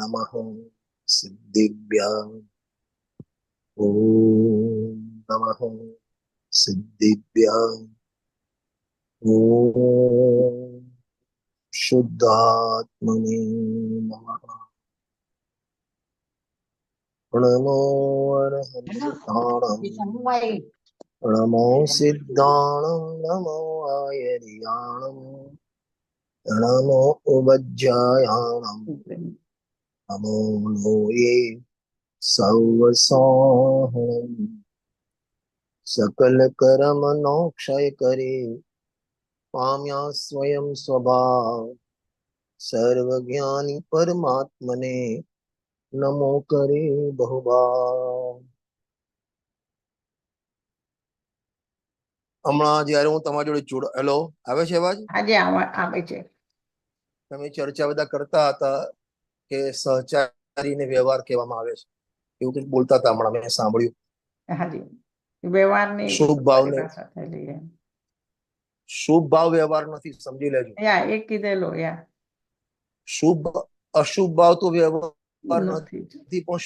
नमः सिद्धिभ्यां ॐ नमः सिद्धिभ्यां ॐ शुद्धात्मने नमः प्रणमो अरहन्ताणं प्रणमो सिद्धाणं नमो आयर्याणं प्रणमो उवज्जायाणं नमो लोये सर्वसाहनं सकल कर्म नोक्षय करे पाम्या स्वयं स्वभाव सर्वज्ञानी परमात्मने नमो करे बहुभाव। હમણાં જ્યારે હું તમારી જોડે જોડ હેલો આવે છે અવાજ? આજે આવે છે. તમે ચર્ચા બધા કરતા હતા કે સહચારીને વ્યવહાર કહેવામાં આવે છે, એવું કંઈક બોલતા હતા હમણાં મેં સાંભળ્યું. હાજી, વ્યવહારની શુભ ભાવને પરિભાષા થયેલી છે. શુભ ભાવ વ્યવહાર નથી, સમજી લેજો. એ કીધેલો શુભ અશુભ ભાવ તો વ્યવહાર નથી, પણ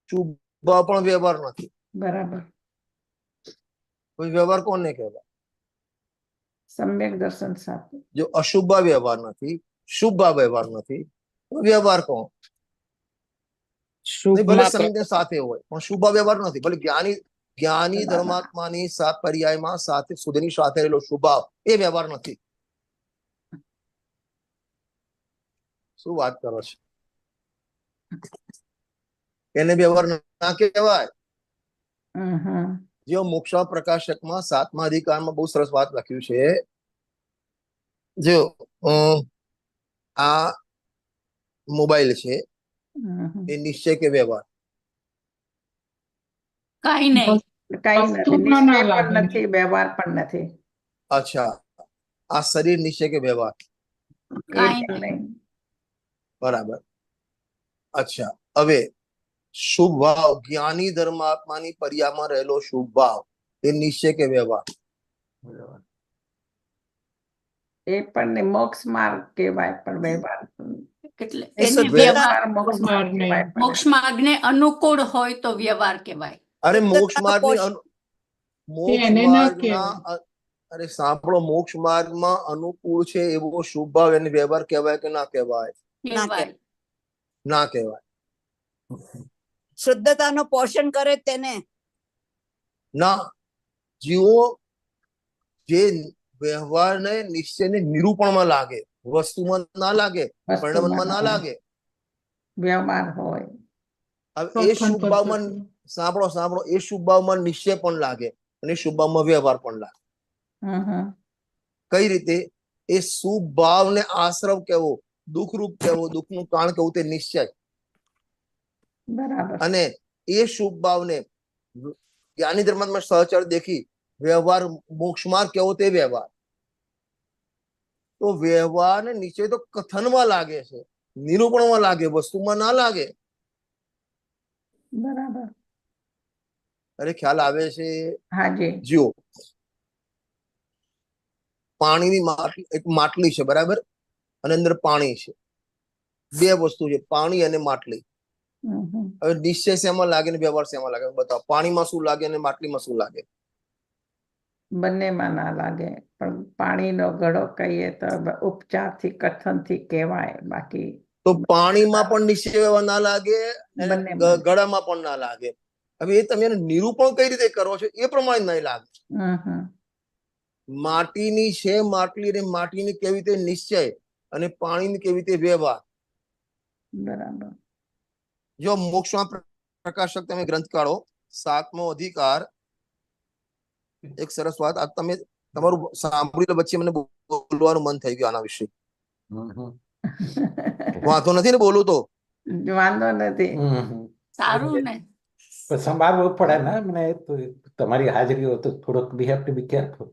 શુભ ભાવ પણ વ્યવહાર નથી. બરાબર. કોઈ વ્યવહાર કોને કહેવાય? સમ્યક દર્શન સાથે. જો અશુભ વ્યવહાર નથી, શુભ વ્યવહાર નથી, તો વ્યવહાર કોણ? ભલે સંજ્ઞા સાથે હોય પણ શુભ વ્યવહાર નથી. ભલે જ્ઞાની ધર્માત્માની સાત પર્યાયમાં સાથે સુધીની સાથે રહેલો શુભાવ એ વ્યવહાર નથી. શું વાત કરો છો? એને વ્યવહાર ના કહેવાય. જો મોક્ષ પ્રકાશકમાં 7મા અધિકારમાં બહુ સરસ વાત લખ્યું છે. જો આ મોબાઈલ છે એ નિશ્ચય કે વ્યવહાર? કઈ નહીં, નથી, વ્યવહાર પણ નથી. અચ્છા, આ શરીર નિશ્ચય કે વ્યવહાર? બરાબર. અચ્છા, હવે શુભ ભાવ, જ્ઞાની ધર્માત્માની પર્યામાં રહેલો શુભ ભાવ એ નિશ્ચય કે વ્યવહાર? એ પણ મોક્ષ માર્ગ કહેવાય, પણ વ્યવહાર મોક્ષ માર્ગ ને અનુકૂળ હોય તો વ્યવહાર કહેવાય. અરે મોક્ષ માર્ગના અરે સાંભળો, મોક્ષ માર્ગમાં અનુકૂળ છે એવો શુભ ભાવ એને વ્યવહાર કહેવાય કે ના કહેવાય? ના કહેવાય. શુદ્ધતાનું પોષણ કરે તેને ના. જીવો જે વ્યવહારને નિશ્ચયને નિરૂપણમાં લાગે, વસ્તુમાં ના લાગે, પરિણામમાં ના લાગે, વ્યવહાર હોય. હવે એ શુભ ભાવમાં સાંભળો, એ શુભ ભાવમાં નિશ્ચય પણ લાગે અને શુભ ભાવમાં વ્યવહાર પણ લાગે. કઈ રીતે? એ શુભ ભાવને આશ્રવ કેવો, દુઃખરૂપ કેવો, દુઃખનું કારણ કેવું તે નિશ્ચય. બરાબર. અને એ શુભ ભાવને જ્ઞાની ધર્માત્મા સહચર દેખી વ્યવહાર મોક્ષ માર્ગ કેવો તે વ્યવહાર. તો વ્યવહાર ને નિશ્ચય તો કથનમાં લાગે છે, નિરૂપણમાં લાગે, વસ્તુમાં ના લાગે. બરાબર. અરે ખ્યાલ આવે છે? હાજી. જો પાણીની એક માટલી છે, બરાબર, અને અંદર પાણી છે. બે વસ્તુ છે, પાણી અને માટલી. હવે નિશ્ચય શેમાં લાગે ને વ્યવહાર શેમાં લાગે? બતાવો. પાણીમાં શું લાગે અને માટલીમાં શું લાગે? બંનેમાં ના લાગે, પણ પાણીનો ઘડો કહીએ તો ઉપચારથી કથનથી કહેવાય. બાકી તો પાણીમાં પણ નિશ્ચય વ્યવહાર ના લાગે અને ગળામાં પણ ના લાગે. હવે એ તમે નિરૂપણ કઈ રીતે કરો છો એ પ્રમાણે નહીં લાગે. માટીની છે માટલી, અને માટીની કેવી રીતે નિશ્ચય અને પાણીની કેવી રીતે વ્યવહાર. બરાબર. જો મોક્ષમાં પ્રકાશક તમે ગ્રંથ કાઢો, 7મો અધિકાર, એક સરસ વાત. આ તમે તમારું સાંભળ્યું વચ્ચે મને બોલવાનું મન થઈ ગયું આના વિશે. વાંધો નથી ને બોલું તો? વાંધો નથી. સારું ને, સંભાળવું પડે ને મને. તમારી હાજરી હોય તો થોડોક we have to be careful.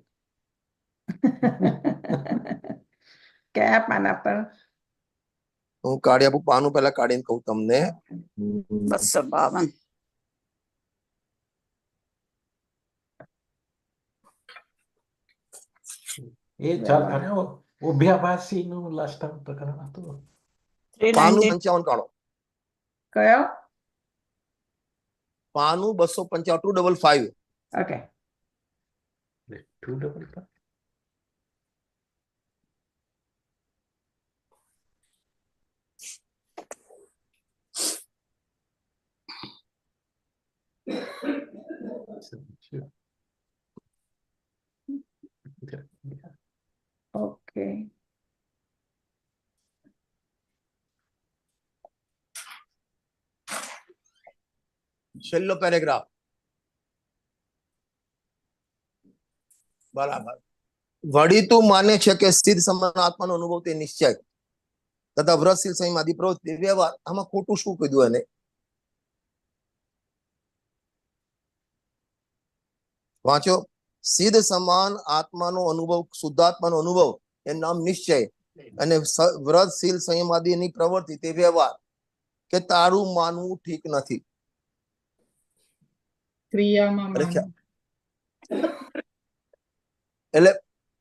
કયા પાના પર? હું કાઢી આપું પાનું, પહેલા કાઢીને કહું તમને. 252. એ ચાલ, અરે ઉભ્યાભાસી નું લાસ્ટ પ્રકરણ હતું. પાનું 55 કાઢો. કયો? પાનું 255 255. ઓકે. 255. ઓકે. છેલ્લો પેરેગ્રાફ. બરાબર. વળી તું માને છે કે સિદ્ધ સમાન આત્માનો અનુભવ તે નિશ્ચય તથા વ્રતશીલ સંયમાદિ પ્રવૃત્તિ વ્યવહાર. આમાં ખોટું શું કીધું એને? વાંચો. સિદ્ધ સમાન આત્માનો અનુભવ, શુદ્ધાત્માનો અનુભવ એ નામ નિશ્ચય, અને વ્રતશીલ સંયમાદિની પ્રવૃત્તિ તે વ્યવહાર. કે તારું માનવું ઠીક નથી. ક્રિયામાં અરે માનવું. એટલે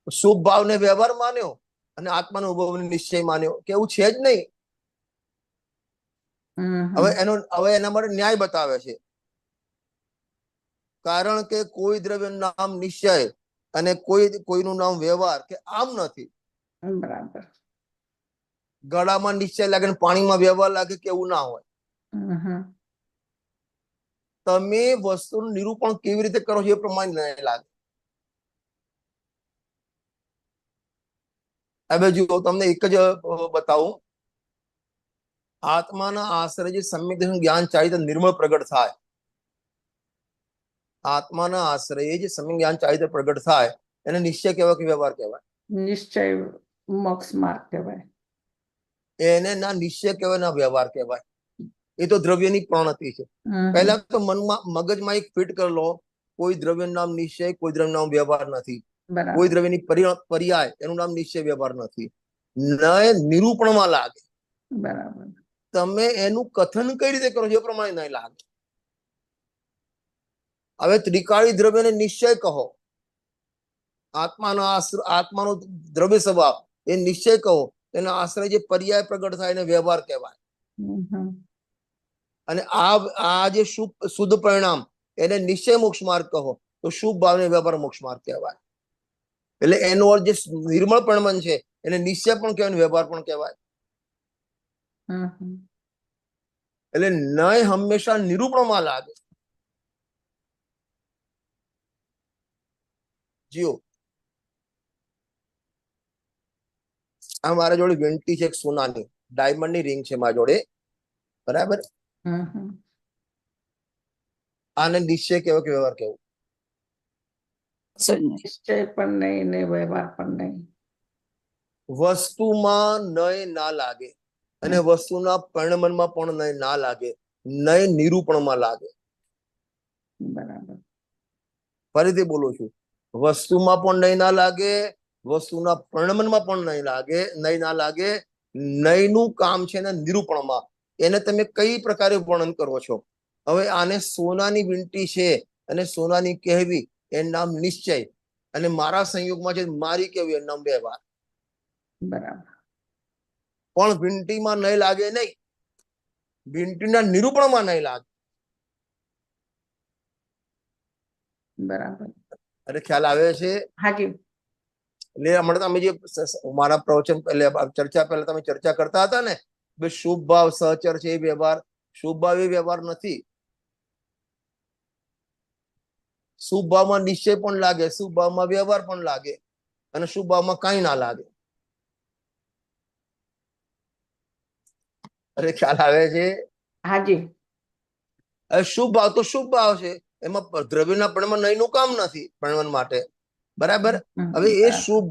શુભ ભાવને વ્યવહાર માન્યો અને આત્માનો અનુભવ નિશ્ચય માન્યો, કે એવું છે જ નહીં. હવે એના માટે ન્યાય બતાવે છે. કારણ કે કોઈ દ્રવ્ય નામ નિશ્ચય અને કોઈનું નામ વ્યવહાર કે આમ નથી. બરાબર. ગળામાં નિશ્ચય લાગે ને પાણીમાં વ્યવહાર લાગે કે એવું ના હોય. તમે વસ્તુનું નિરૂપણ કેવી રીતે કરો છો એ પ્રમાણે લાગે. હવે જુઓ, તમને એક જ બતાવું. આત્માના આશ્રય જે સમ્યક જ્ઞાન ચારિત્ર નિર્મળ પ્રગટ થાય, આત્માના આશ્રય જે સમ્યક જ્ઞાન ચારિત્ર પ્રગટ થાય એને નિશ્ચય કહેવાય કે વ્યવહાર કહેવાય? નિશ્ચય મોક્ષ માર્ગ કહેવાય. એને ના નિશ્ચય કહેવાય ના વ્યવહાર કહેવાય. એ તો દ્રવ્યની પ્રણતિ છે. પહેલા તો મનમાં મગજમાં એક ફિટ કરી લો, કોઈ દ્રવ્ય નામ નિશ્ચય, કોઈ દ્રવ્ય નામ વ્યવહાર નથી. કોઈ દ્રવ્યની પર્યાય એનું નામ નિશ્ચય વ્યવહાર નથી. નિરૂપણમાં લાગે. બરાબર. તમે એનું કથન કઈ રીતે કરો છો એ પ્રમાણે નહીં લાગે. હવે ત્રિકાળી દ્રવ્યને નિશ્ચય કહો, આત્માનો દ્રવ્ય સ્વભાવ એ નિશ્ચય કહો, એના આશ્રય જે પર્યાય પ્રગટ થાય એને વ્યવહાર કહેવાય. અને આ જે શુદ્ધ પરિણામ એને નિશ્ચય મોક્ષ માર્ગ કહો, તો શુભ ભાવને વ્યવહાર મોક્ષ માર્ગ કહેવાય. એટલે એનો અર્થ જે નિર્મળ પરિણામ છે એને નિશ્ચય પણ કહેવાય, વ્યવહાર પણ કહેવાય. એટલે નય હંમેશા નિરૂપણમાં લાગે. જીઓ, આ મારા જોડે વીંટી છે એક સોનાની, ડાયમંડની રિંગ છે મારા જોડે, બરાબર? આને નિશ્ચય કેવો કે વ્યવહાર કેવો? નિશ્ચય પણ નહીં ને વ્યવહાર પણ નહીં. વસ્તુમાં નય ના લાગે અને વસ્તુના પરિણમનમાં પણ નય ના લાગે. નય નિરૂપણમાં લાગે. બરાબર. ફરીથી બોલું છું, વસ્તુમાં પણ નય ના લાગે, વસ્તુના પરિણમનમાં પણ નય ના લાગે. નયનું કામ છે ને નિરૂપણમાં. એને તમે કઈ પ્રકારે વર્ણન કરો છો? હવે આને સોનાની વીંટી છે અને સોનાની કહેવી એનું નામ નિશ્ચય, અને મારા સંયોગમાં છે મારી કહેવી એનું નામ વ્યવહાર. બરાબર. પણ વીંટીમાં નય લાગે નહીં, વીંટીના નિરૂપણમાં નય લાગે. બરાબર. અરે ખ્યાલ આવે છે? હાજી. એટલે હમણાં તમે જે મારા પ્રવચન ચર્ચા પહેલા તમે ચર્ચા કરતા હતા ને, શુભ ભાવ સહચર છે એ વ્યવહાર, શુભ ભાવ એ વ્યવહાર નથી. શુભ ભાવમાં નિશ્ચય પણ લાગે, શુભ ભાવમાં વ્યવહાર પણ લાગે, અને શુભ ભાવમાં કઈ ના લાગે. અરે ખ્યાલ આવે છે? હાજી. શુભ ભાવ તો શુભ ભાવ છે, એમાં દ્રવ્યના પરિણામમાં નયનું કામ નથી પરિણામ માટે, બરાબર? હવે એ શુભ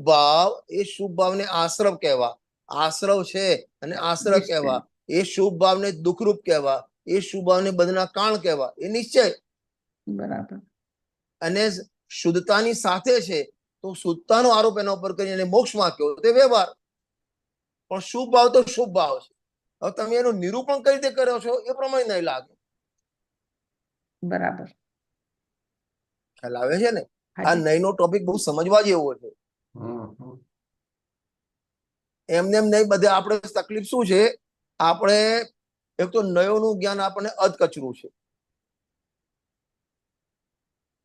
ભાવને આશ્રવ કહેવા, આશ્રવ છે અને આશ્રય કહેવા. એ શુભ ભાવને દુઃખરૂપ કહેવા, એ શુભ ભાવને બધના કાણ કહેવા, એ નિશ્ચય. બરાબર. અને શુદ્ધતાની સાથે છે તો શુદ્ધતાનો આરોપ એના ઉપર કરીને મોક્ષમાં કહ્યો તે વ્યવહાર. પણ શુભ ભાવ તો શુભ ભાવ છે. હવે તમે એનું નિરૂપણ કઈ રીતે કરો છો એ પ્રમાણે નહીં લાગે. બરાબર. ખ્યાલ આવે છે ને? આ નયનો ટોપિક બહુ સમજવા જેવો છે. એમને એમ નહીં. બધે આપણે તકલીફ શું છે, આપણે એક તો નયોનું જ્ઞાન આપણને અધકચરું છે,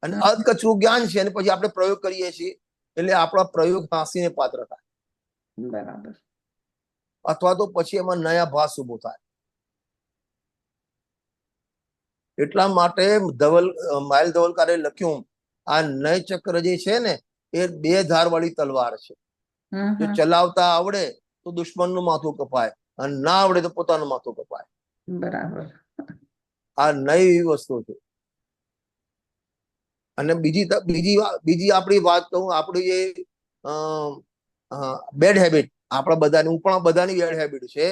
અને અધકચરું જ્ઞાન છે અને પછી આપણે પ્રયોગ કરીએ છીએ એટલે આપણા પ્રયોગ હાંસીને પાત્ર થાય, બરાબર. અથવા તો પછી એમાં નયા ભાસ ઉભો થાય. એટલા માટે માઇલ ધવલકારે લખ્યું, આ નય ચક્ર જે છે ને એ 2 ધાર વાળી તલવાર છે. જો ચલાવતા આવડે તો દુશ્મનનું માથું કપાય, અને ના આવડે તો પોતાનું માથું કપાય. બરાબર. આ નય એવી વસ્તુ છે. અને બીજી આપણી વાત કહું, આપણી જે બેડ હેબિટ, આપણા બધાની, હું પણ બધાની બેડ હેબિટ છે,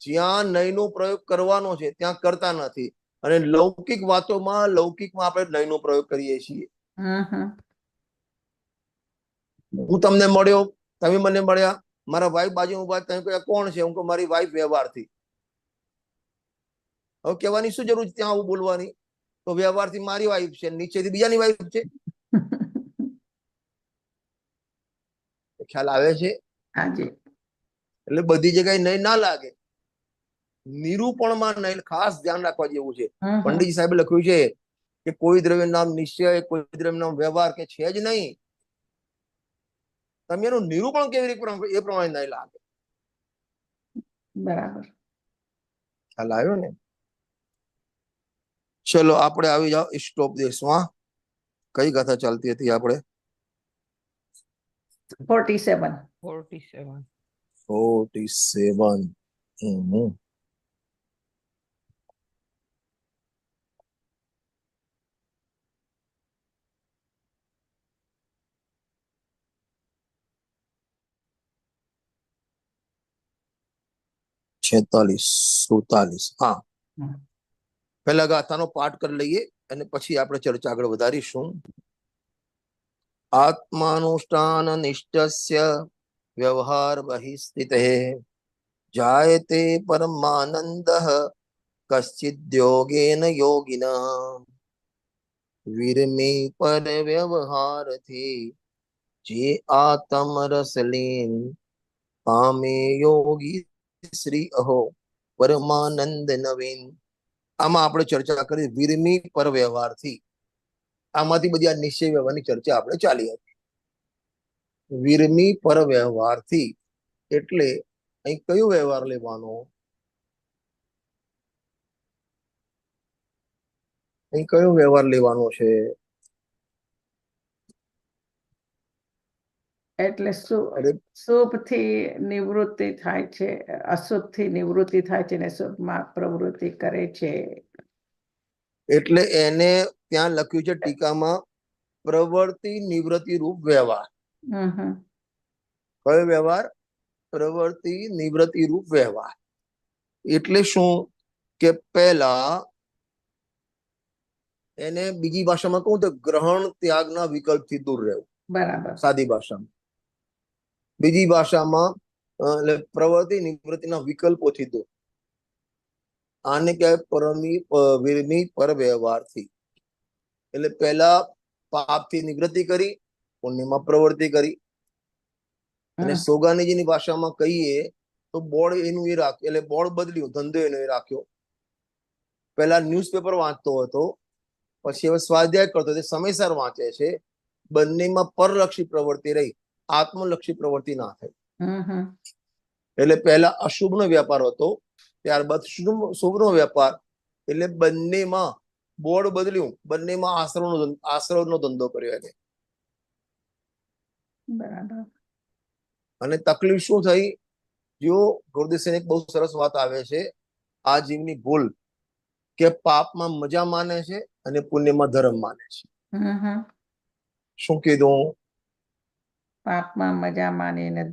જ્યાં નયનો પ્રયોગ કરવાનો છે ત્યાં કરતા નથી, અને લૌકિકમાં આપણે નયનો પ્રયોગ કરીએ છીએ. હું તમને મળ્યો, તમે મને મળ્યા, મારા વાઈફ બાજુ ઉભા, તમે કહ્યા કોણ છે? હું કહું મારી વાઈફ વ્યવહારથી. હવે કહેવાની શું જરૂર છે ત્યાં આવું બોલવાની? તો વ્યવહારથી મારી વાઈફ છે, નીચેથી બીજાની વાઈફ છે. ખ્યાલ આવે છે? હાજી. એટલે બધી જગ્યાએ નય ના લાગે. નિરૂપણમાં નય ખાસ ધ્યાન રાખવા જેવું છે. પંડિત સાહેબે લખ્યું છે કે કોઈ દ્રવ્ય નામ નિશ્ચય, કોઈ દ્રવ્ય નામ વ્યવહાર કે છે જ નહીં. તમે એનું નિરૂપણ કેવી રીતે એ પ્રમાણે નહીં લાગે. બરાબર. ખ્યાલ આવ્યો ને? ચલો આપણે આવી જાઓ સ્ટોપ દેશમાં. કઈ ગાથા ચાલતી હતી આપણે? 47. 47. છેતાલીસ 47. હા, પહેલા ગાથાનો પાઠ કરી લઈએ અને પછી આપણે ચર્ચા આગળ વધારીશું. આત્માનુષ્ઠાન નિષ્ઠસ્ય વ્યવહાર બહિસ્થિતે જાયતે પરમાનંદ કશ્ચિદ યોગેન યોગિના વિરમી પર વ્યવહારથી જે આત્મરસ લીન પામે યોગી શ્રી અહો પરમાનંદ નવીન. આમાં આપણે ચર્ચા કરી વિરમી પર વ્યવહારથી. આમાંથી બધી આ નિશ્ચય વ્યવહારની ચર્ચા આપણે ચાલી હતી. વિરમી પર વ્યવહારથી એટલે અહીં કયો વ્યવહાર લેવાનો? અહીં કયો વ્યવહાર લેવાનો છે? એટલે શુભ થી નિવૃત્તિ થાય છે, અશુભ થી નિવૃત્તિ થાય છે, ને શુભમાં પ્રવૃત્તિ કરે છે. એટલે એને ત્યાં લખ્યું છે ટીકામાં, પ્રવૃત્તિ નિવૃત્તિ રૂપ વ્યવહાર. કયો વ્યવહાર? પ્રવૃત્તિ નિવૃત્તિ રૂપ વ્યવહાર. એટલે શું કે પહેલા એને બીજી ભાષામાં કહું તો ગ્રહણ ત્યાગના વિકલ્પથી દૂર રહેવું. બરાબર. સાદી ભાષામાં. બીજી ભાષામાં પ્રવૃત્તિ નિવૃત્તિના વિકલ્પોથી દૂર. આને કહેવાય વિરમી પર વ્યવહારથી. એટલે પહેલા પાપથી નિવૃત્તિ કરી, પુણ્યમાં પ્રવૃત્તિ કરી. અને સોગાનીજીની ભાષામાં કહીએ તો બોર્ડ એનું એ રાખ્યું, એટલે બોર્ડ બદલ્યું, ધંધો એનો એ રાખ્યો. પહેલા ન્યૂઝપેપર વાંચતો હતો, પછી હવે સ્વાધ્યાય કરતો, સમયસર વાંચે છે. બંનેમાં પરલક્ષી પ્રવૃત્તિ રહી, આત્મલક્ષી પ્રવૃત્તિ ના થઈ. એટલે પહેલા અશુભનો વ્યાપાર હતો, ત્યારબાદ શુભનો વ્યાપાર. એટલે બંનેમાં બોર્ડ બદલ્યું, બંનેમાં આશ્રવનો ધંધો કર્યો એને. બરાબર. અને તકલીફ શું થઈ? જો ગુરુદેવની એક બહુ સરસ વાત આવે છે, આ જીવની ભૂલ કે પાપમાં મજા માને છે અને પુણ્યમાં ધર્મ માને છે. શું કીધું? પાપમાં મજા માનીને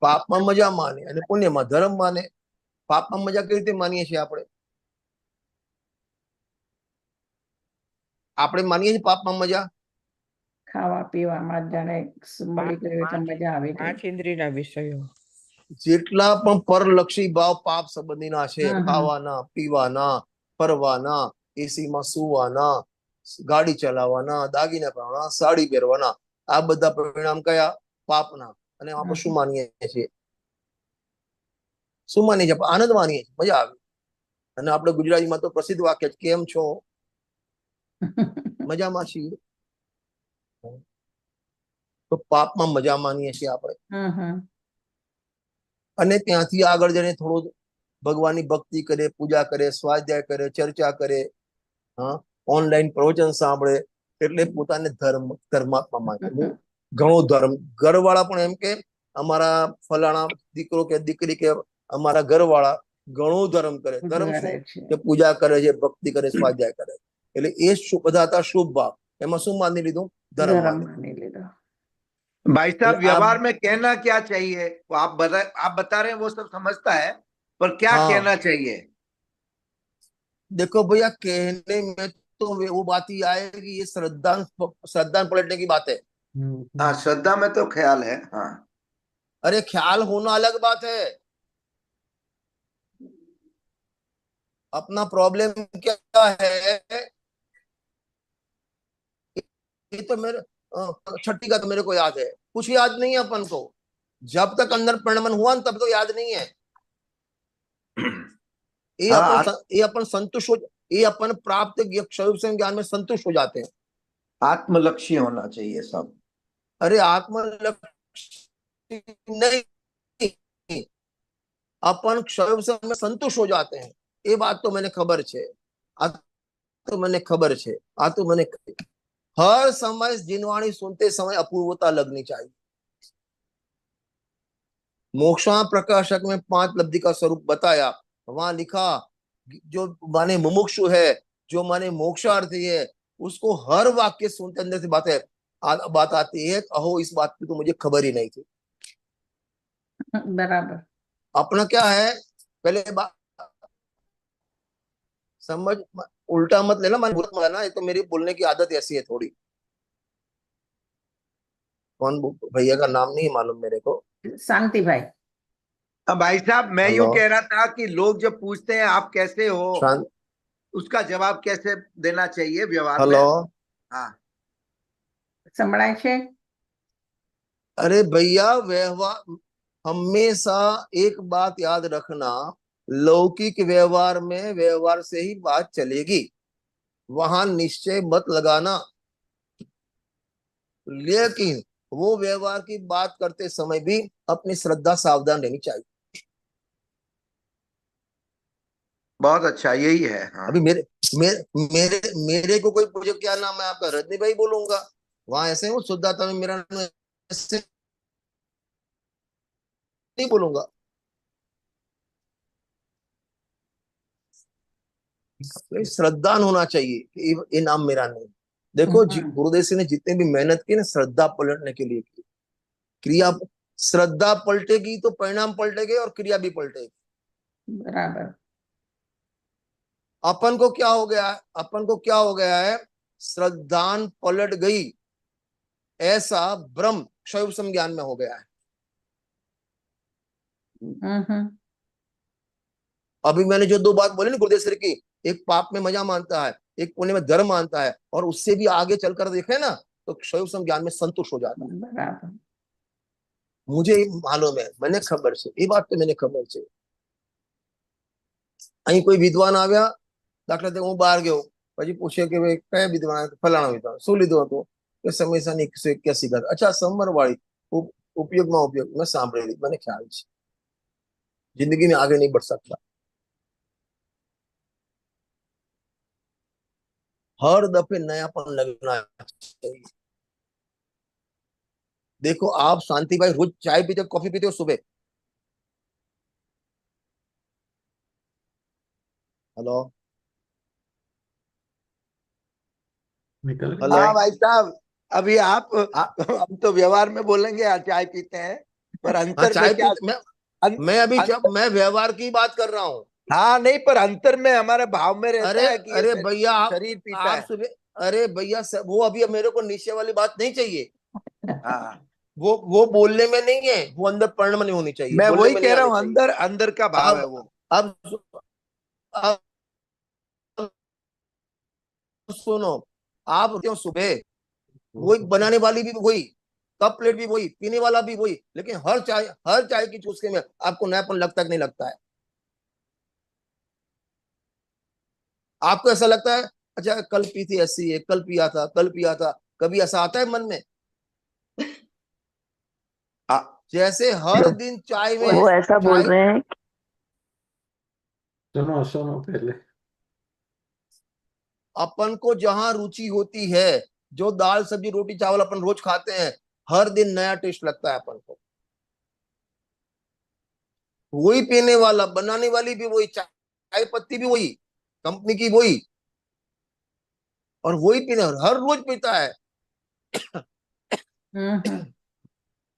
પાપમાં મજા માને અને પુણ્યમાં ધર્મ માને. પાપમાં મજા કેવી રીતે માનીએ છીએ આપણે? આપણે માનીએ છીએ પાપમાં મજા? ખાવા પીવામાં જાણે મળી ગયું એટલે મજા આવી ગઈ. 5 ઇન્દ્રિયના વિષયો. જેટલા પણ પરલક્ષી ભાવ પાપ સંબંધીના છે, ખાવાના, પીવાના, ફરવાના, એસીમાં સુવાના, ગાડી ચલાવવાના, દાગીના પહેરવાના, સાડી પહેરવાના, આ બધા પરિણામ કયા? પાપના. અને આપણે શું માનીએ છીએ? શું માનીએ છીએ? આનંદ માનીએ છીએ, મજા આવે. અને આપણે ગુજરાતીમાં તો પ્રસિદ્ધ વાક્ય છે, કેમ છો? મજામાં છીએ. તો પાપમાં મજા માનીએ છીએ આપણે. અને ત્યાંથી આગળ જઈને થોડું ભગવાનની ભક્તિ કરે, પૂજા કરે, સ્વાધ્યાય કરે, ચર્ચા કરે, હા, ઓનલાઈન પ્રવચન સાંભળે, એટલે પોતાને ધર્માત્મા માને. ઘણો ધર્મ. ઘરવાળા પણ એમ કે અમારા ફલાણા દીકરો કે દીકરી કે અમારા ઘરવાળા ઘણો ધર્મ કરે. ધર્મ શું? કે પૂજા કરે છે, ભક્તિ કરે, સ્વાધ્યાય કરે. એટલે એ બધા હતા શુભ ભાવ. એમાં શું માની લીધું? ધર્મ માની લીધું. भाई साहब, व्यवहार में कहना क्या चाहिए? वो आप बता रहे हैं, वो सब समझता है, पर क्या कहना चाहिए? देखो भैया, कहने में तो वो बात ही आएगी, ये श्रद्धा पलटने की बात है. हाँ, श्रद्धा में तो ख्याल है. हाँ, अरे ख्याल होना अलग बात है. अपना प्रॉब्लम क्या है, ये तो मेरे छठी का तो मेरे को याद है, कुछ याद नहीं है अपन को. जब तक अंदर प्रणमन हुआ तब तो याद नहीं है. ये अपन संतुष्ट हो, ये अपन प्राप्त ज्ञान में संतुष्ट हो जाते हैं. आत्मलक्ष्य होना चाहिए सब. अरे आत्मलक्ष्य नहीं, अपन क्षय में संतुष्ट हो जाते हैं. ये बात तो मैंने खबर छे. आ तो मैंने खबर छे. आ तो मैंने हर समय जिनवाणी सुनते समय अपूर्वता लगनी चाहिए. मोक्षा प्रकाशक में 5 लब्धि का स्वरूप बताया. वहां लिखा जो माने मुमुक्षु है, जो माने मोक्षार्थी है, उसको हर वाक्य सुनते अंदर से बात आती है, अहो इस बात की तो मुझे खबर ही नहीं थी. बराबर. अपना क्या है, पहले समझ, उल्टा मत लेना, मैंने बोला ना, ये तो मेरी बोलने की आदत ऐसी है थोड़ी. कौन भैया का नाम नहीं मालूम मेरे को. शांति भाई. भाई साहब, मैं यूं कह रहा था कि लोग जब पूछते हैं आप कैसे हो, उसका जवाब कैसे देना चाहिए व्यवहार में? हाँ, संभळाय छे. अरे भैया, व्यवहार हमेशा एक बात याद रखना, लौकिक व्यवहार में व्यवहार से ही बात चलेगी, वहां निश्चय मत लगाना. लेकिन वो व्यवहार की बात करते समय भी अपनी श्रद्धा सावधान रहनी चाहिए. बहुत अच्छा, यही है. हाँ. अभी मेरे को कोई पूछे क्या नाम है आपका, रजनी भाई बोलूंगा. वहां ऐसे हूँ शुद्धात्मा में मेरा नाम ऐसे नहीं बोलूंगा. श्रद्धान होना चाहिए कि ये नाम मेरा नहीं. देखो गुरुदेव सिंह ने जितने भी मेहनत की ना श्रद्धा पलटने के लिए की, क्रिया श्रद्धा पलटेगी तो परिणाम पलटेगे और क्रिया भी पलटेगी. बराबर. अपन को क्या हो गया है, श्रद्धान पलट गई, ऐसा ब्रह्म क्षय ज्ञान में हो गया है. अभी मैंने जो 2 बात बोली ना गुरुदेव सर की, एक पाप में मजा मानता है, एक पुण्य में धर्म मानता है, और उससे भी आगे चलकर देखे ना तो क्षय ज्ञान में संतुष्ट हो जाता है. बराबर. मुझे मालूम है, मैंने खबर છે, એ વાત તો મને ખબર છે. અહીં કોઈ વિદ્વાન આવ્યા, દાખલા તરીકે હું બહાર ગયો, પછી પૂછે કે ભાઈ કયા વિદ્વાન? ફલાણા વિદ્વાન. શું લીધું હતું? કે સમયસાની 181 ગાથ. અચ્છા, સમરવાળી ઉપયોગમાં ઉપયોગ મેં સાંભળેલી, મને ખ્યાલ છે. जिंदगी में आगे नहीं बढ़ सकता. हर दफे नयापन लगना चाहिए. देखो आप शांति भाई रोज चाय पीते हो, कॉफी पीते हो सुबह? Hello hello. हाँ भाई साहब, अभी आप हम तो व्यवहार में बोलेंगे चाय पीते हैं, पर अंतर में क्या? मैं अभी मैं व्यवहार की बात कर रहा हूँ. हाँ नहीं, पर अंतर में हमारे भाव में रहता है कि अरे भैया शरीर पीता है. सुबह, अरे भैया वो अभी मेरे को निश्चय वाली बात नहीं चाहिए. हाँ, वो बोलने में नहीं है, वो अंदर परिणाम नहीं होनी चाहिए. मैं वही कह रहा हूँ, अंदर का भाव है वो. अब सुनो, आप सुबह वही बनाने वाली भी वही, कप प्लेट भी वही, पीने वाला भी वही, लेकिन हर चाय की चुस्की में आपको नयापन लगता कि नहीं लगता है? आपको ऐसा लगता है अच्छा कल पी थी ऐसी है, कल पिया था, कभी ऐसा आता है मन में? जैसे हर दिन चाय में वो ऐसा बोल रहे हैं। सुनो सुनो पहले। अपन को जहां रुचि होती है, जो दाल सब्जी रोटी चावल अपन रोज खाते हैं, हर दिन नया टेस्ट लगता है अपन को। वही पीने वाला, बनाने वाली भी वही, चाय पत्ती भी वही, कंपनी की वही, और वही पीने हर रोज पीता है।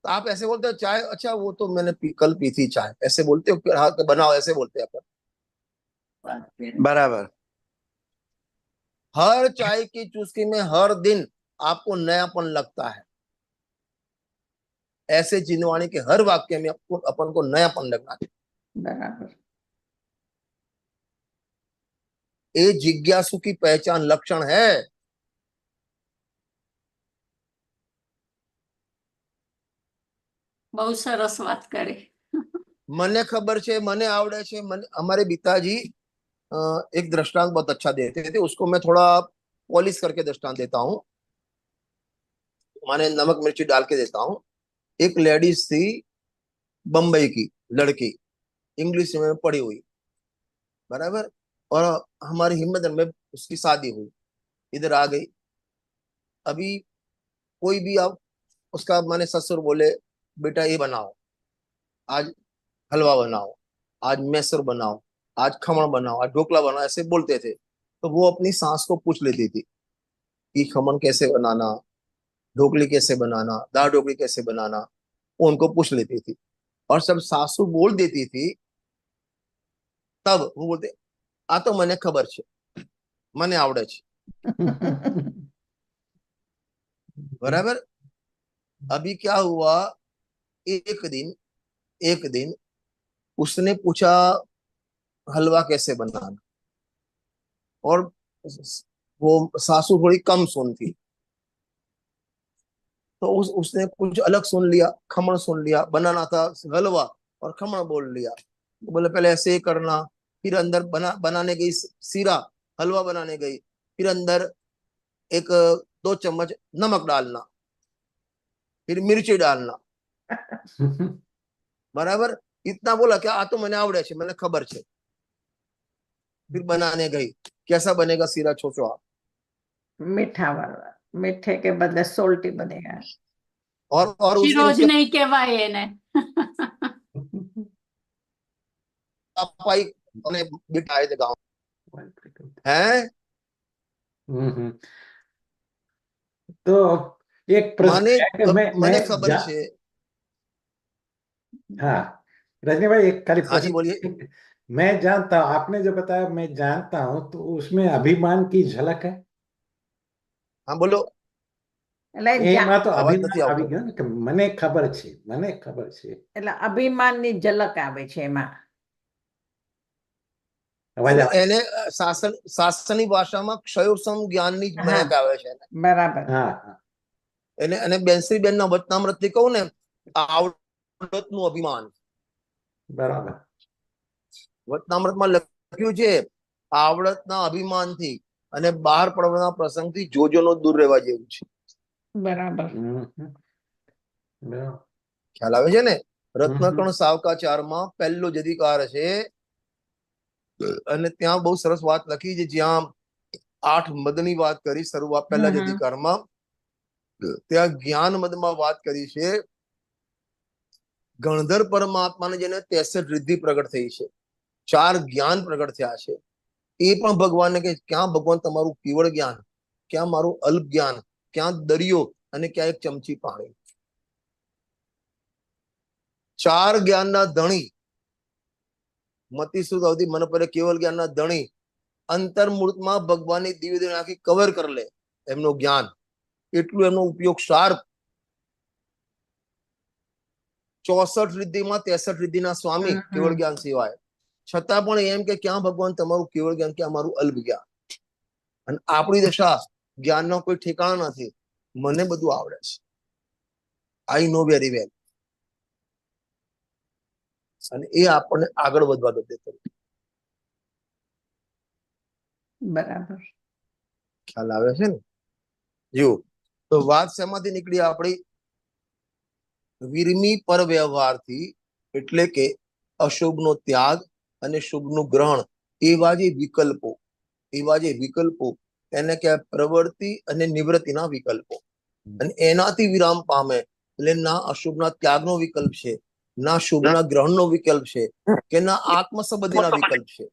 तो आप ऐसे बोलते हो चाय, अच्छा वो तो मैंने कल पी थी चाय, ऐसे बोलते हो? फिर हाँ बनाओ, ऐसे बोलते हैं अपन। बराबर। हर चाय की चुस्की में हर दिन आपको नयापन लगता है। ऐसे जिनवाणी के हर वाक्य में अपन को नयापन लगना चाहिए। बराबर। ये जिज्ञासु की पहचान लक्षण है। બહુ સરસ વાત કરી. મને ખબર છે, મને આવડે છે। हमारे पिताजी एक दृष्टांत बहुत अच्छा देते थे, उसको मैं थोड़ा पॉलिश करके दृष्टांत देता हूँ, माने नमक मिर्ची डाल के देता हूँ। एक लेडीज थी, बंबई की लड़की, इंग्लिश में पढ़ी हुई, बराबर, और हमारी हिम्मत में उसकी शादी हुई, इधर आ गई। अभी कोई भी आप उसका माने ससुर बोले बेटा ये बनाओ, आज हलवा बनाओ, आज मैसूर बनाओ, आज खमण बनाओ, आज ढोकला बनाओ, ऐसे बोलते थे। तो वो अपनी सास को पूछ लेती थी कि खमण कैसे बनाना, ढोकली कैसे बनाना, दाल ढोकली कैसे बनाना, वो उनको पूछ लेती थी। और सब सासू बोल देती थी, तब वो बोलते आ तो मने खबर छे, मने आवड़े छे। बराबर। अभी क्या हुआ, एक दिन उसने पूछा हलवा कैसे बनाना, और वो सासू थोड़ी कम सुनती, तो उसने कुछ अलग सुन लिया, खमण सुन लिया, बनाना था हलवा और खमण बोल लिया। बोले पहले ऐसे ही करना, फिर अंदर बनाने गई सीरा, हलवा बनाने गई, फिर अंदर एक 2 चम्मच नमक डालना, फिर मिर्ची डालना, बराबर। इतना बोला क्या आ तो मैंने आवड़े छे, मैंने खबर छे। फिर बनाने गई, कैसा बनेगा सीरा सोचो आप? मीठा वाला, मीठे के बदले सोल्टी बनेगा। और उस दिन રોજ उसके નહીં કહેવાય એને. पापा ही उन्हें बिठाए थे गाँव है। तो एक प्रश्न माने है कि મને ખબર છે। हाँ रजनी भाई, एक खाली हाँ जी प्रश्न। बोलिए। मैं जानता हूँ, आपने जो बताया मैं जानता हूँ, तो उसमें अभिमान की झलक है। हाँ बोलो। એટલે એમાં તો અવાજ અભિમાન નથી આવી આવતો। ગયો ને કે મને ખબર છે, મને ખબર છે। એટલે અભિમાનની ઝલક આવે છે એમાં। અવાજ આવે? એને શાસ્ત્રની ભાષામાં ક્ષયોસમ જ્ઞાનની જ મહેક આવે છે। બરાબર। હા હા। એને અને બેનના વચનામૃતથી કહું ને, આવડતનું અભિમાન। બરાબર। વચનામૃતમાં લખ્યું છે આવડતના અભિમાનથી અને બહાર પડવાના પ્રસંગથી જોજોનો દૂર રહેવા જેવું છે। બરાબર। ખ્યાલ આવે છે ને? રત્નકણ સાવકાચારમાં પહેલો જ અધિકાર છે, અને ત્યાં બહુ સરસ વાત લખી છે, જ્યાં 8 મદની વાત કરી શરૂઆત પહેલા જ અધિકારમાં, ત્યાં જ્ઞાન મદમાં વાત કરી છે। ગણધર પરમાત્માને જેને 63 રિદ્ધિ પ્રગટ થઈ છે, 4 જ્ઞાન પ્રગટ થયા છે, એ પણ ભગવાનને કે ક્યાં ભગવાન તમારું કેવળ જ્ઞાન, ક્યાં મારું અલ્પ જ્ઞાન, ક્યાં દરિયો અને ક્યાં એક ચમચી પાણી। 4 જ્ઞાનના ધણી મતિસુદ અવધિ મન પર કેવળ જ્ઞાનના ધણી અંતર્મૂર્તમાં ભગવાનની દિવ્ય દેહ આખી કવર કરી લે એમનું જ્ઞાન, એટલું એમનો ઉપયોગ શાર્પ। 64 રિદ્ધિમાં 63 રિદ્ધિના સ્વામી કેવળ જ્ઞાન સિવાય, છતાં પણ એમ કે ક્યાં ભગવાન તમારું કેવળ જ્ઞાન, ક્યાં મારું અલ્પ જ્ઞાન। અને આપણી દશા જ્ઞાનનો કોઈ ઠેકાણા નથી, મને બધું આવડે છે। આઈ નો વેરી વેલ. અને એ આપણને આગળ વધવા દેતો. બરાબર. ખ્યાલ આવે છે ને? જો તો વાત શેમાંથી નીકળી આપણી? વિરમી પર વ્યવહારથી, એટલે કે અશુભનો ત્યાગ અને શુભનું ગ્રહણ, એવા જે વિકલ્પો એને કહેવાય પ્રવૃત્તિ અને નિવૃત્તિના વિકલ્પો. અને એનાથી વિરામ પામે એટલે ના અશુભના ત્યાગનો વિકલ્પ છે, ના શુભના ગ્રહણનો વિકલ્પ છે, કે ના આત્મસંબંધીના વિકલ્પ છે.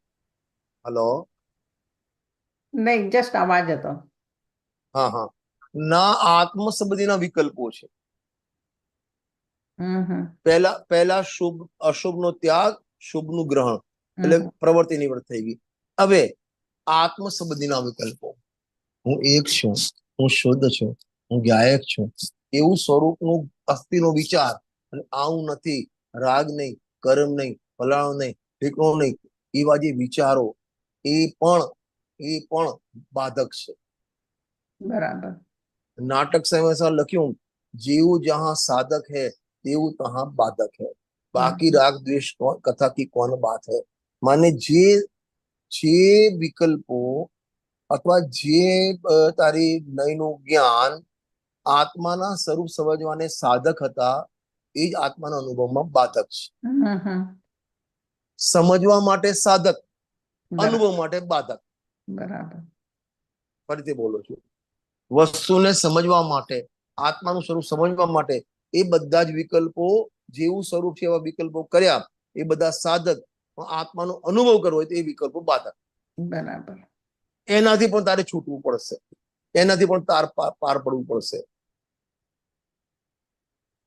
હલો, નહીં, જસ્ટ અવાજ હતો. હા, ના આત્મસંબંધીના વિકલ્પો છે. પહેલા અશુભનો ત્યાગ, શુભનું ગ્રહણ, એટલે પ્રવૃત્તિ નિવૃત્ત થઈ ગઈ. હવે આત્મસંબંધીના વિકલ્પો, હું એક છું, હું શુદ્ધ છું, હું ગાયક છું, એવું સ્વરૂપનું અસ્થિનો વિચાર, અને આવું નથી, રાગ નહીં, કર્મ નહીં, ફલાણું નહીં, ઠીકણું નહીં, એવા જે વિચારો એ પણ બાધક છે. બરાબર. नाटक से ऐसा लख्યું, जीव जहां साधक है तेऊ तहां बाधक है, बाकी राग द्वेष कथा की कौन बात है. माने જે વિકલ્પો અથવા જે તારી નયનું જ્ઞાન આત્માના સ્વરૂપ સમજવાને સાધક હતા, એ જ આત્માના અનુભવમાં બાધક છે. સમજવા માટે સાધક, અનુભવ માટે બાધક. બરાબર. ફરીથી બોલું છું, વસ્તુને સમજવા માટે, આત્માનું સ્વરૂપ સમજવા માટે એ બધા જ વિકલ્પો, જેવું સ્વરૂપ છે એવા વિકલ્પો કર્યા, એ બધા સાધક. આત્માનો અનુભવ કરવો હોય તો એ વિકલ્પો બાધક. બરાબર. એનાથી પણ તારે છૂટવું પડશે, એનાથી પણ પાર પડવું પડશે.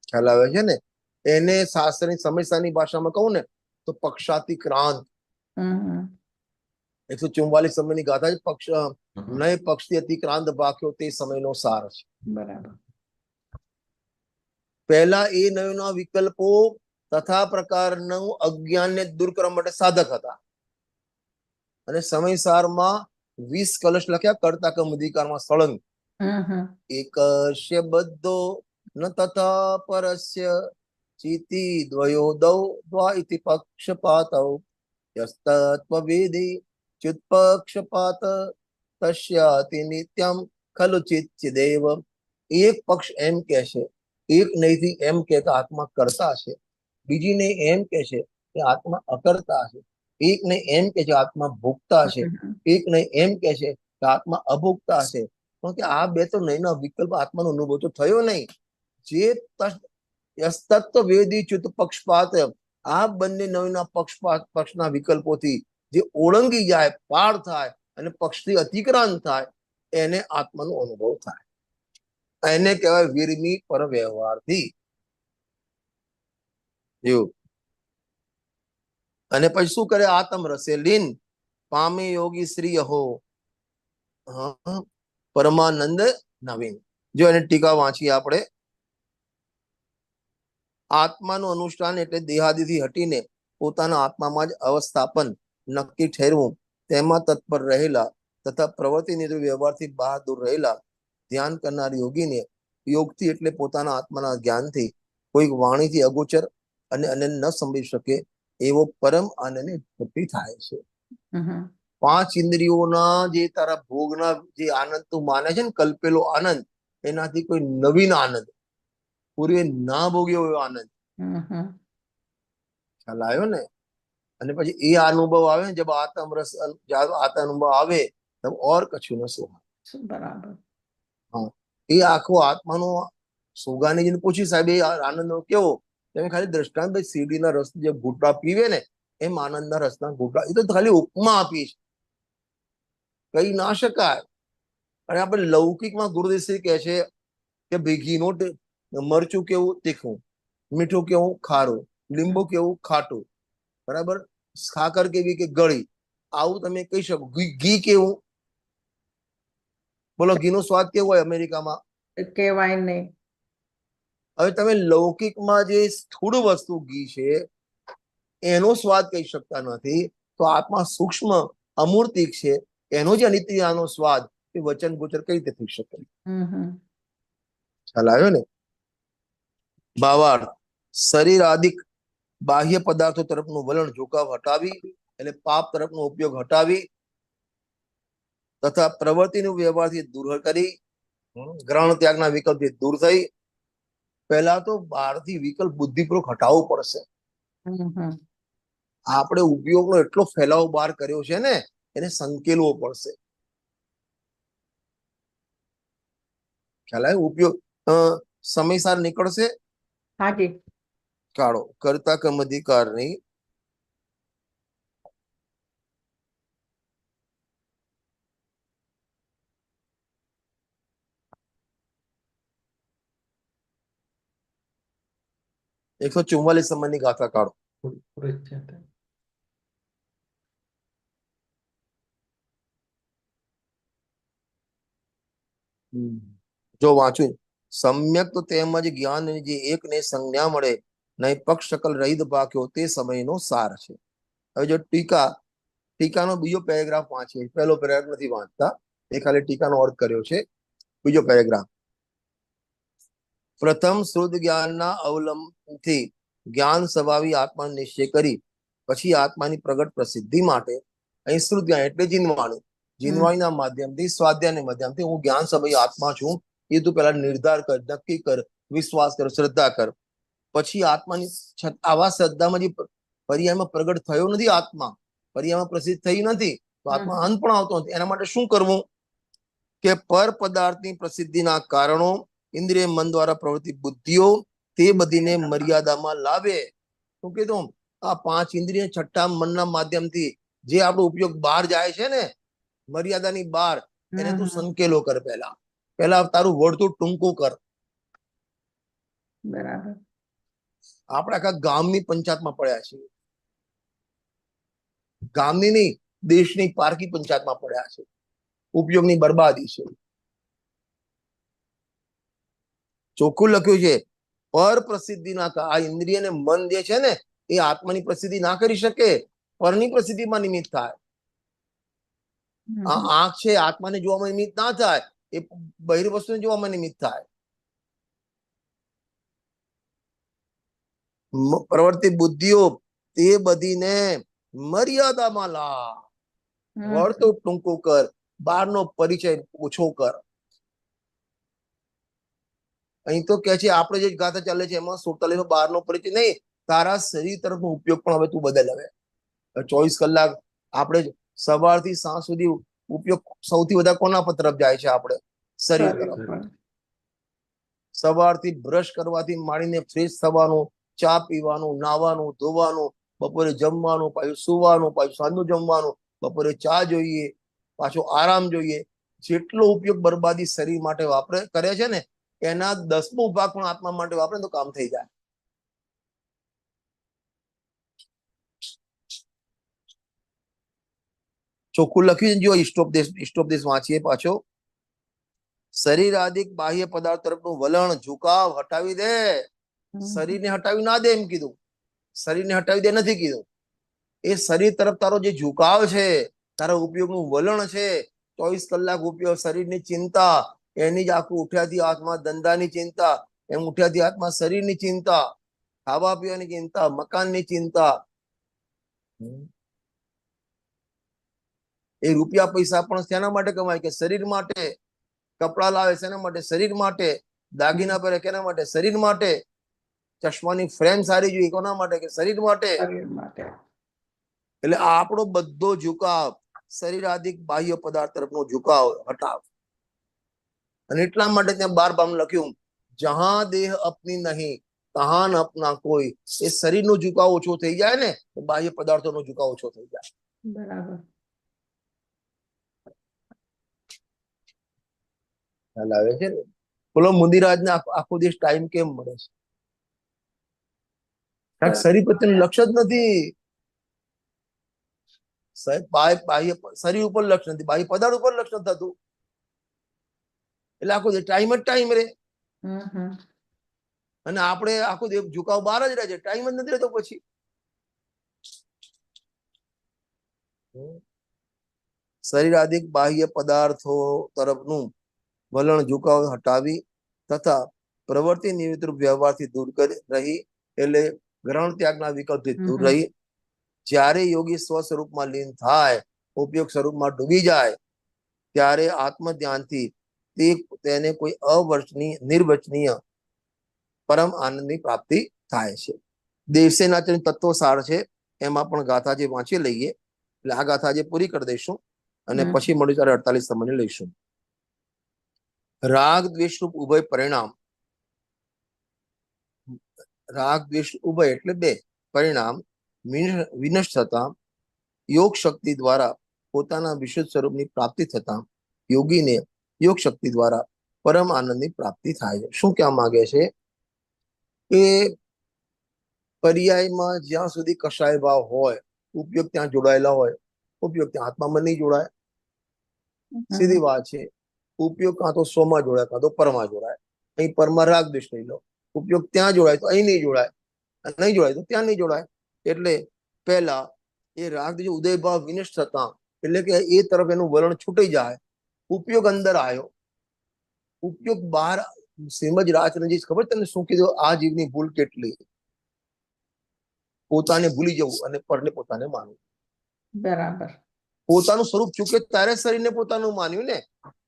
ખ્યાલ આવે છે ને? એને શાસ્ત્રની સમસ્યાની ભાષામાં કહું ને તો પક્ષાતિક્રાંત. 144 સમયની ગાથા છે. નય પક્ષથી અતિક્રાંત ભાખ્યો તે સમયનો સાર છે. બરાબર. પહેલા એ નયોના વિકલ્પો તથા પ્રકારનું અજ્ઞાનને દૂર કરવા માટે સાધક હતા. અને સમયસારમાં 20 કલશ લખ્યા, કરતા કમ અધિકારમાં સળંગ. એકસ્ય બધો ન તથા પરસ્ય ચિતિ દ્વયો દ્વા ઇતિ પક્ષપાતૌ યસ્તત્વવેદી ચુત્પક્ષપાત તસ્યાતિ નિત્યમ ખલુ ચિત્ચિદેવ. એક પક્ષ એમ કે છે, એક નહીથી એમ કે આત્મા કરતા છે, બીજી ને એમ કે છે કે આત્મા અકર્તા છે, એક ને એમ કે છે આત્મા ભોગતા છે, એક ને એમ કે છે કે આત્મા અભોગતા છે. પણ કે આ બે તો નહીંના વિકલ્પ આત્માનો અનુભવ તો થયો નહીં. જે તત્વ વેદી ચુત પક્ષપાત, આ બંને નવીના પક્ષના વિકલ્પોથી જે ઓળંગી જાય, પાર થાય અને પક્ષથી અતિક્રાંત થાય, એને આત્માનો અનુભવ થાય. એને કહેવાય વિરમી પર વ્યવહારથી. એવું. અને પછી શું કરે? આત્મ રસે લીન પામે યોગી શ્રી અહો પરમાનંદ નવીન. જો એને ટીકા વાંચીએ આપણે, આત્માનું અનુષ્ઠાન એટલે દેહાદિથી હટીને પોતાના આત્મામાં જ અવસ્થાપન નક્કી ઠેરવું, તેમાં તત્પર રહેલા તથા પ્રવૃત્તિ નિર્વૃત્ત વ્યવહારથી બહાર દૂર રહેલા ધ્યાન કરનાર યોગીને યોગથી એટલે પોતાના આત્માના જ્ઞાનથી કોઈક વાણીથી અગોચર અને ન સમજી શકે એવો પરમ આનંદની પ્રાપ્તિ થાય છે. 5 ઇન્દ્રિયોના જે તારા ભોગના જે આનંદ તું માને છે ને, કલ્પેલો આનંદ, એનાથી કોઈ નવીન આનંદ, પૂર્વે ના ભોગ્યો એવો આનંદ. ખ્યાલ આવ્યો ને? અને પછી એ અનુભવ આવે ને, જબ આત્મરસ આત્મ અનુભવ આવે તબ ઓર કછું ન સુહાય. બરાબર. હા, એ આખો આત્માનો સુગાનીજીને પૂછી, સાહેબ એ આનંદ કેવો? તમે ખાલી દ્રષ્ટાંત, ભાઈ સીડીના રસ જે ઘૂંટા પીવે ને એમ આનંદના રસના ઘૂંટા, એ તો ખાલી ઉપમા આપી છે, કહી ના શકાય. અને આપણે લૌકિકમાં ગુરુદેવશ્રી કહે છે કે ઘીનો મરચું કેવું તીખું, મીઠું કેવું ખારું, લીંબુ કેવું ખાટું, બરાબર, સાકર કેવી કે ગળી, આવું તમે કહી શકો. ઘી કેવું? બોલો, ઘીનો સ્વાદ કેવો હોય અમેરિકામાં? કહેવાય નહીં. હવે તમે લૌકિકમાં જે સ્થૂળ વસ્તુ ઘી છે એનો સ્વાદ કહી શકતા નથી, તો આત્મા સૂક્ષ્મ અમૂર્તિક છે, એનો જે અનિત્યનો સ્વાદ એ વચન ગોચર કઈ રીતે થઈ શકે? ખ્યાલ આવ્યો ને? ભાવાર્થ શરીરાદિક બાહ્ય પદાર્થો તરફનું વલણ ઝુકાવ હટાવી એટલે પાપ તરફનો ઉપયોગ હટાવી તથા પ્રવૃત્તિનું વ્યવહારથી દૂર કરી ગ્રહણ ત્યાગના વિકલ્પથી દૂર થઈ પહેલા તો બહારથી વિકલ્પ બુદ્ધિપૂર્વક હટાવવું પડશે. આપણે ઉપયોગનો એટલો ફેલાવો બહાર કર્યો છે ને એને સંકેલવો પડશે. ખ્યાલ આવે? ઉપયોગ સમયસર નીકળશે. હાજી. કાઢો કર્તા કર્મ અધિકારની એકસો 44 સંબંધની ગાથા કાઢો. જો વાંચું સમ્યક તો તેમજ જ્ઞાન જે એકને સંજ્ઞા મળે નહીં પક્ષ શકલ રહિત ભાગ્યો તે સમયનો સાર છે. હવે જો ટીકાનો બીજો પેરેગ્રાફ વાંચીએ, પહેલો પેરેગ્રાફ નથી વાંચતા, એ ખાલી ટીકાનો અર્થ કર્યો છે. બીજો પેરેગ્રાફ, પ્રથમ શુદ્ધ જ્ઞાનના અવલંબથી જ્ઞાન સ્વભાવી આત્મા નિશ્ચય કરી પછી આત્માની પ્રગટ પ્રસિદ્ધિ માટે અહીં શુદ્ધ જ્ઞાન એટલે જીનવાણીના માધ્યમથી સ્વાધ્યાયના માધ્યમથી હું જ્ઞાન સ્વભાવી આત્મા છું એ તું પેલા નિર્ધાર કર, નક્કી કર, વિશ્વાસ કર, શ્રદ્ધા કર. પછી આત્માની આવા શ્રદ્ધામાં જે પર્યાયમાં પ્રગટ થયો નથી, આત્મા પર્યાયમાં પ્રસિદ્ધ થઈ નથી, તો આત્મા અંત પણ આવતો નથી. એના માટે શું કરવું કે પર પદાર્થની પ્રસિદ્ધિના કારણો ઇન્દ્રિય મન દ્વારા પ્રવૃત્તિ બુદ્ધિઓ તે બધીને મર્યાદામાં લાવે. શું કીધું? આ 5 ઇન્દ્રિય છઠ્ઠા મનના માધ્યમથી જે આપણો ઉપયોગ બહાર જાય છે ને મર્યાદાની બહાર, એને તું સંકેલો કર. પહેલા તારું વર્તુળ ટૂંકું કર. બરાબર. આપણે આખા ગામની પંચાયતમાં પડ્યા છીએ. ગામની નહીં, દેશની પારકી પંચાયતમાં પડ્યા છે. ઉપયોગની બરબાદી છે. ચોખ્ખું લખ્યું છે પર પ્રસિદ્ધિના આ ઇન્દ્રિય ને મન જે છે ને એ આત્માની પ્રસિદ્ધિ ના કરી શકે, પરની પ્રસિદ્ધિમાં નિમિત્ત થાય. આ આંખ છે આત્માને જોવામાં નિમિત્ત ના થાય, એ બહિર વસ્તુને જોવામાં નિમિત્ત થાય. પ્રવૃત્તિ બુદ્ધિઓ તે બધીને મર્યાદામાં લા. વર્તુળ ટૂંકું કર, બહારનો પરિચય ઓછો કર. અહીં તો કે છે આપણે જે ગાથા ચાલે છે એમાં 47 બહારનો પરિચય નહીં, તારા શરીર તરફનો ઉપયોગ પણ હવે તું બદલ. હવે 24 કલાક આપણે સવારથી સાંજ સુધી ઉપયોગ સૌથી વધારે કોના તરફ જાય છે? આપણે શરીર તરફ. સવારથી બ્રશ કરવાથી માંડીને ફ્રેશ થવાનું, ચા પીવાનું, નાવાનું, ધોવાનું, બપોરે જમવાનું, પાછું સુવાનું, પાછું સાંજનું જમવાનું, બપોરે ચા જોઈએ, પાછો આરામ જોઈએ. જેટલો ઉપયોગ બરબાદી શરીર માટે કરે છે ને એના 10મો ભાગ પણ આત્મા માટે વાપરે તો કામ થઈ જાય. ચોખ્ખું લખ્યું જો ઇષ્ટોપદેશ વાંચીએ પાછો. શરીર આદિક બાહ્ય પદાર્થ તરફનું વલણ ઝુકાવ હટાવી દે. શરીરને હટાવી ના દે એમ કીધું. શરીરને હટાવી દે નથી કીધું. એ શરીર તરફ તારો જે ઝુકાવ છે, તારા ઉપયોગનું વલણ છે, 24 કલાક ઉપયોગ, શરીરની ચિંતા, એની જ આખું ઉઠ્યાથી આત્મા ધંધાની ચિંતા, એમ ઉઠ્યાથી આત્મા શરીરની ચિંતા, ખાવા પીવાની ચિંતા, મકાનની ચિંતા. એ રૂપિયા પૈસા પણ શેના માટે કમાય? કે શરીર માટે. કપડા લાવે શેના માટે? શરીર માટે. દાગીના પહેરે કેના માટે? શરીર માટે. ચશ્માની ફ્રેમ સારી જોઈએ કોના માટે? કે શરીર માટે. એટલે આપણો બધો ઝુકાવ શરીર આદિક બાહ્ય પદાર્થ તરફનો ઝુકાવ હટાવ. અને એટલા માટે ત્યાં 12 ભાગ લખ્યું, જહાં દેહ અપની નહીં તહાં ન અપના કોઈ. એ શરીરનો ઝુકાવ ઓછો થઈ જાય ને તો બાહ્ય પદાર્થોનો ઝુકાવ ઓછો થઈ જાય. બરાબર. ખ્યાલ આવે છે ને? બોલો મુદિરાજને આખો દિવસ ટાઈમ કેમ મળે છે? શરીર પ્રત્યેનું લક્ષ્ય જ નથી. બાહ્ય શરીર ઉપર લક્ષ્ય નથી, બાહ્ય પદાર્થ ઉપર લક્ષ્ય થતું. એટલે આખો ટાઈમ જ ટાઈમ રે. અને આપણે આખો ઝુકાવ બહાર જ રહે છે, ટાઈમ જ નથી રહેતો. પછી શરીર આદિક બાહ્ય પદાર્થો તરફનું વલણ ઝુકાવ હટાવી તથા પ્રવૃત્તિ નિમિત્ત રૂપ વ્યવહારથી દૂર રહી, એટલે ગ્રહણ ત્યાગના વિકલ્પથી દૂર રહી. જ્યારે યોગી સ્વ સ્વરૂપમાં લીન થાય, ઉપયોગ સ્વરૂપમાં ડૂબી જાય, ત્યારે આત્મ ધ્યાનથી તેને કોઈ અવર્ચનીય નિર્વચનીય પરમ આનંદની પ્રાપ્તિ થાય છે. દેવસેના તત્વો સાર છે, એમાં પણ ગાથા જે વાંચી લઈએ, એટલે આ ગાથા જે પૂરી કરી દઈશું અને પછી મળીશું ત્યારે 48 સમયને લઈશું. રાગ દ્વેષ રૂપ ઉભય પરિણામ. રાગ દ્વેષ ઉભય એટલે બે પરિણામ વિનષ્ટ થતા યોગ શક્તિ દ્વારા પોતાના વિશુદ્ધ સ્વરૂપની પ્રાપ્તિ થતા યોગીને યોગ શક્તિ દ્વારા પરમ આનંદની પ્રાપ્તિ થાય છે. શું કહેવા માંગે છે કે પર્યાયમાં જ્યાં સુધી કશાય ભાવ હોય, ઉપયોગ ત્યાં જોડાયેલા હોય, ઉપયોગ ત્યાં આત્મામાં નહીં જોડાય. સીધી વાત છે. ઉપયોગ કાં તો સ્વમાં જોડાય, કાં તો પરમાં જોડાય. અહીં પરમાં રાગ દ્વેષ લઈ લો, ઉપયોગ ત્યાં જોડાય તો અહીં નહીં જોડાય, નહીં જોડાય તો ત્યાં નહીં જોડાય. એટલે પહેલા એ રાગ દ્વેષ ઉદય ભાવ વિનષ્ટ થતા, એટલે કે એ તરફ એનું વલણ છૂટી જાય. ઉપયોગ અંદર આવ્યો, ઉપયોગ બહાર. શ્રીમદ રાજચંદ્રજી ખબર તમને શું કીધું? આ જીવની ભૂલ કેટલી, પોતાને ભૂલી જવું અને પરને પોતાને માનવું. બરાબર. પોતાનું સ્વરૂપ ચૂકે ત્યારે શરીરને પોતાનું માન્યું ને.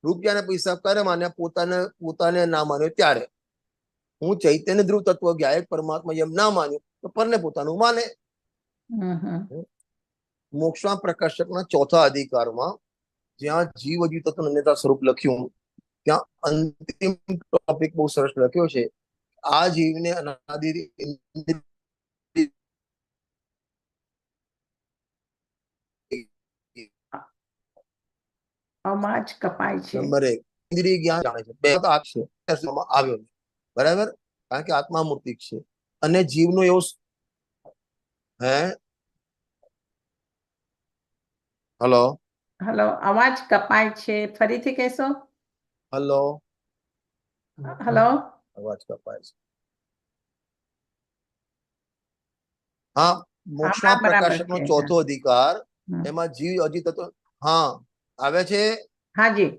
રૂપિયાને પૈસા ક્યારે માન્યા? પોતાને ના માન્યો ત્યારે. હું ચૈતન્ય ધ્રુવ તત્વ જ્ઞાયક પરમાત્મા એમ ના માન્યું તો પરને પોતાનું માને. મોક્ષમાં પ્રકાશકના ચોથા અધિકારમાં જ્યાં જીવ અજીવ તત્વ અન્યતા સ્વરૂપ લખ્યું, ત્યાં અંતિમ ટોપિક બહુ સરસ લખ્યો છે. આ જીવને અનાદિ અવાજ કપાય છે. નંબર 1 ઇન્દ્રિય જ્ઞાન જાણે છે. બે આપશે આવ્યો બરાબર, કારણ કે આત્મા મૂર્તિક છે. અને જીવનો એવો હલો અવાજ કપાય છે, ફરીથી કહેશો? હલો અવાજ કપાય છે. હા, મોક્ષમાં પ્રકાશકનો ચોથો અધિકાર, એમાં જીવ અજીવ તત્વ આવે છે. હાજી.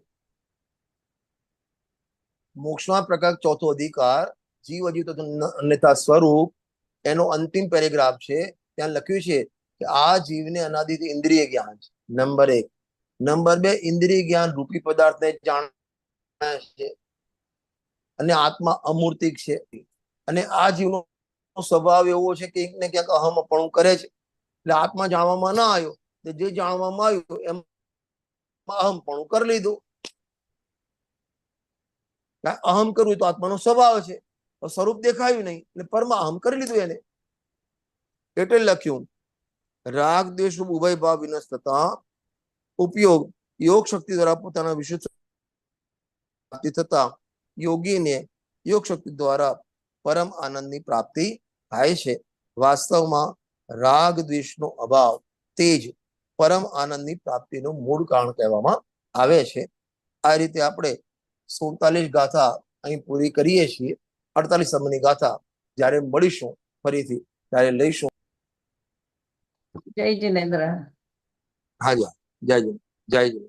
મોક્ષમાં પ્રકાશ ચોથો અધિકાર, જીવ અજીવ તત્વ અન્યતા સ્વરૂપ, એનો અંતિમ પેરેગ્રાફ છે. ત્યાં લખ્યું છે કે આ જીવને અનાદિથી ઇન્દ્રિય જ્ઞાન છે. નંબર 1. નંબર 2, ઇન્દ્રિય જ્ઞાન રૂપી પદાર્થને જાણે છે અને આત્મા અમૂર્તિક છે. અને આ જીવનો સ્વભાવ એવો છે કે ક્યાંક ને ક્યાંક અહમપણું કરે છે. એટલે આત્મા જાણવામાં ના આવ્યો, જે જાણવામાં આવ્યું એમ અહમપણું કરી લીધું. અહમ કરવું તો આત્માનો સ્વભાવ છે, સ્વરૂપ દેખાયું નહીં એટલે પરમાં અહમ કરી લીધું એને. એટલે લખ્યું રાગ દ્વેષ ઉભય ભાવ વિનષ્ટ થતા ઉપયોગ યોગ શક્તિ દ્વારા પોતાના વિશુદ્ધ પ્રાપ્તિ થતા યોગીને યોગ શક્તિ દ્વારા પરમ આનંદની પ્રાપ્તિ થાય છે. વાસ્તવમાં રાગ દ્વેષનો અભાવ તેજ પરમ આનંદની પ્રાપ્તિનું મૂળ કારણ કહેવામાં આવે છે. આ રીતે આપણે 47 ગાથા અહીં પૂરી કરીએ છીએ. 48 સમયની ગાથા જ્યારે મળીશું ફરીથી ત્યારે લઈશું. જય જિનેન્દ્ર. હા, જય જય.